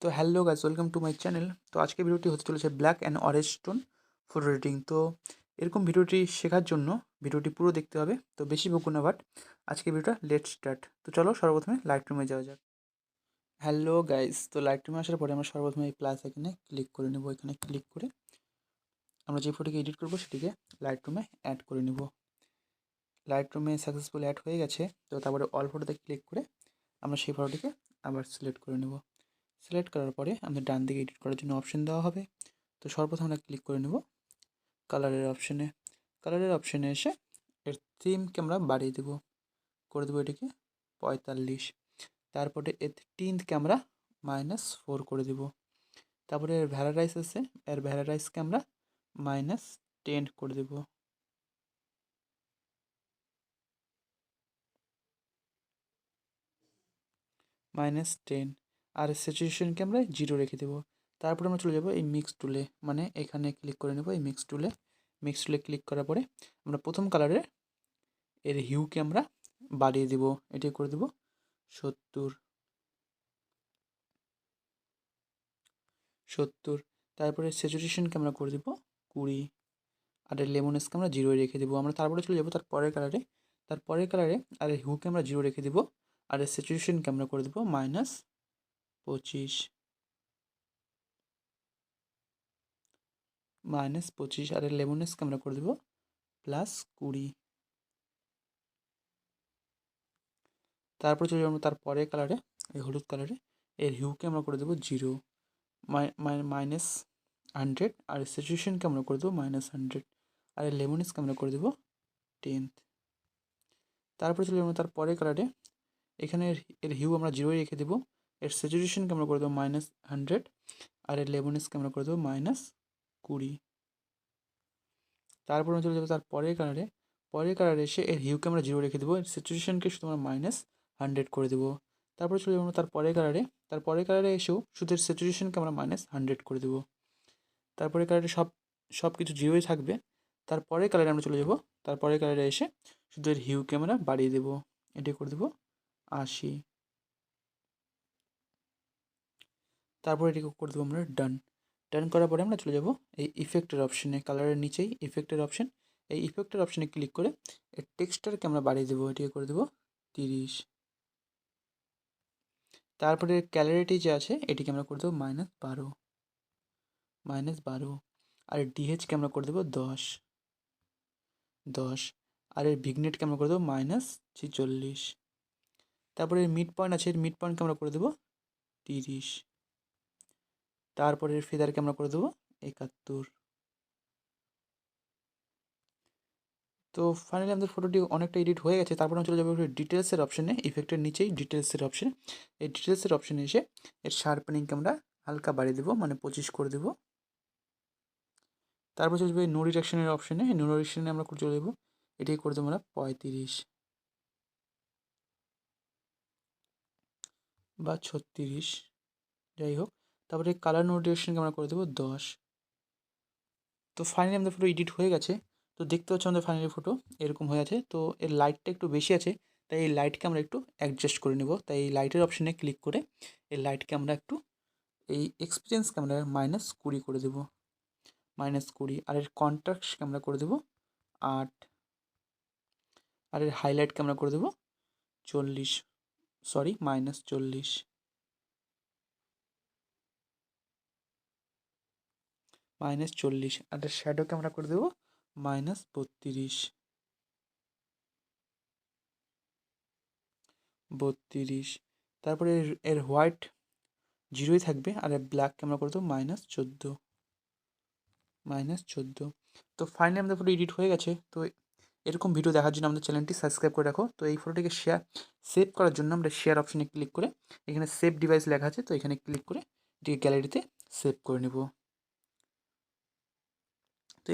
তো hello guys, welcome to my channel. তো আজকে ভিডিওটি হতে চলেছে black and orange stone photo editing. তো এরকম ভিডিওটি শেখার জন্য ভিডিওটি পুরো দেখতে হবে, তো বেশি বকবো না। বাট আজকে ভিডিওটা লেট স্টার্ট। তো চলো সর্বপ্রথমে লাইট রুমে যাওয়া যাক। হ্যালো গাইস, তো লাইট রুমে আসার পরে আমরা সর্বপ্রথমে এই প্লাস এখানে ক্লিক করে নেব। এখানে ক্লিক করে আমরা যে ফটোকে এডিট করব সেটিকে লাইট রুমে অ্যাড করে নেব। লাইট রুমে সাকসেসফুল অ্যাড হয়ে গেছে। তো তারপরে অল ফটোতে ক্লিক করে আমরা সেই ফটোটিকে আবার সিলেক্ট করে নেব। সিলেক্ট করার পরে আমাদের ডান দিকে এডিট করার জন্য অপশন দেওয়া হবে। তো সর্বপ্রথম আমরা ক্লিক করে নেব কালারের অপশানে। কালারের অপশানে এসে এর থিমকে আমরা বাড়িয়ে দেবো, করে দেবো এটিকে 45। তারপরে এর টিন্থকে আমরা -4 করে দেবো। তারপরে এর ভ্যারারাইজ আছে, এর ভ্যারারাইজকে আমরা -10 করে দেবো। -10। আর স্যাচুরেশনকে আমরা 0 রেখে দেবো। তারপরে আমরা চলে যাবো এই মিক্স টুলে, মানে এখানে ক্লিক করে নেব এই মিক্স টুলে। মিক্স টুলে ক্লিক করার পরে আমরা প্রথম কালারের এর হিউকে আমরা বাড়িয়ে দেব, এটি করে দেব 70। তারপরে স্যাচুরেশনকে আমরা করে দেব 20। আর এর লেমনেসকে আমরা 0 রেখে দেবো। আমরা তারপরে চলে যাবো তার পরের কালারে। তার পরের কালারে আর এর হিউকে আমরা 0 রেখে দেবো। আর এর স্যাচুরেশনকে আমরা করে দেবো -25। -25। আর এর লেমনেসকে আমরা করে দেবো +20। তারপরে চলে যাবো তার পরের কালারে, এই হলুদ কালারে। এর হিউকে আমরা করে দেবো 0, -100। আর স্যাচুরেশনকে আমরা করে দেবো -100। আর এর লেমনেসকে আমরা করে দেবো 10। তারপরে চলে যাবো তার পরের কালারে। এখানে এর হিউ আমরা 0 রেখে দেবো। এর স্যাচুরেশনকে আমরা করে দেবো -100। আর এর লেমনেসকে আমরা করে দেবো -20। তারপরে চলে যাবো তার পরের কালারে। পরের কালারে এসে এর হিউকে আমরা 0 রেখে দেবো। এর স্যাচুরেশনকে শুধু আমরা -100 করে দেবো। তারপরে চলে যাবো তার পরের কালারে। তার পরের কালারে এসেও শুধু এর স্যাচুরেশনকে আমরা -100 করে দেবো। তারপরে কালারে সব কিছু 0ই থাকবে। তারপরের কালারে আমরা চলে যাবো। তারপরের কালারে এসে শুধু এর হিউকে আমরা বাড়িয়ে দেবো, এটি করে দেবো 80। তারপর এটিকে করে দেবো আমরা ডান। ডান করার পরে আমরা চলে যাব এই ইফেক্টের অপশানে, কালারের নিচেই ইফেক্টের অপশান। এই ইফেক্টের অপশানে ক্লিক করে এর টেক্সচারকে আমরা বাড়িয়ে দেবো, এটিকে করে দেবো 30। তারপরে ক্যালারিটি যে আছে এটিকে আমরা করে দেবো -12। আর ডিএইচকে আমরা করে দেবো 10। আর এর ভিগনেটকে আমরা করে দেবো -46। তারপরে মিড পয়েন্ট আছে, এর মিড পয়েন্টকে আমরা করে দেবো 30। তারপরে এর ফেদারকে আমরা করে দেবো 71। তো ফাইনালি আমাদের ফটোটি অনেকটা এডিট হয়ে গেছে। তারপর আমরা চলে যাবো ডিটেলসের অপশানে, ইফেক্টের নিচেই ডিটেলসের অপশান। এই ডিটেলসের অপশানে এসে এর শার্পেনিংকে আমরা হালকা বাড়িয়ে দেবো, মানে 25 করে দেবো। তারপর চলে যাবো এই নো ডিরেকশনের অপশানে। নো ডিরেকশনে আমরা চলে যাবো, এটাকে করে দেবো আমরা 35 বা 36, যাই হোক। তারপরে কালার নো ডিরেকশনকে আমরা করে দেবো 10। তো ফাইনালি আমাদের ফটো এডিট হয়ে গেছে। তো দেখতে পাচ্ছি আমাদের ফাইনালি ফটো এরকম হয়ে আছে। তো এর লাইটটা একটু বেশি আছে, তাই এই লাইটকে আমরা একটু অ্যাডজাস্ট করে নেব। তাই এই লাইটের অপশানে ক্লিক করে এই লাইটকে আমরা একটু এই এক্সপিরিয়েন্সকে আমরা -20 করে দেবো, -20। আর এর কন্ট্রাস্টকে আমরা করে দেবো 8। আর এর হাইলাইটকে আমরা করে দেবো 40, সরি -40। -40। আর এর শ্যাডোকে আমরা করে দেবো -32। তারপরে এর হোয়াইট 0ই থাকবে। আর এর ব্ল্যাককে আমরা করে দেবো -14। তো ফাইনালি আমাদের ফটো এডিট হয়ে গেছে। তো এরকম ভিডিও দেখার জন্য আমাদের চ্যানেলটি সাবস্ক্রাইব করে রাখো। তো এই ফটোটিকে সেভ করার জন্য আমরা শেয়ার অপশানে ক্লিক করে এখানে সেভ ডিভাইস লেখা আছে, তো এখানে ক্লিক করে এটিকে গ্যালারিতে সেভ করে নেব। তো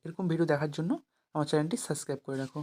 এরকম ভিডিও দেখার জন্য আমার চ্যানেলটি সাবস্ক্রাইব করে রাখো।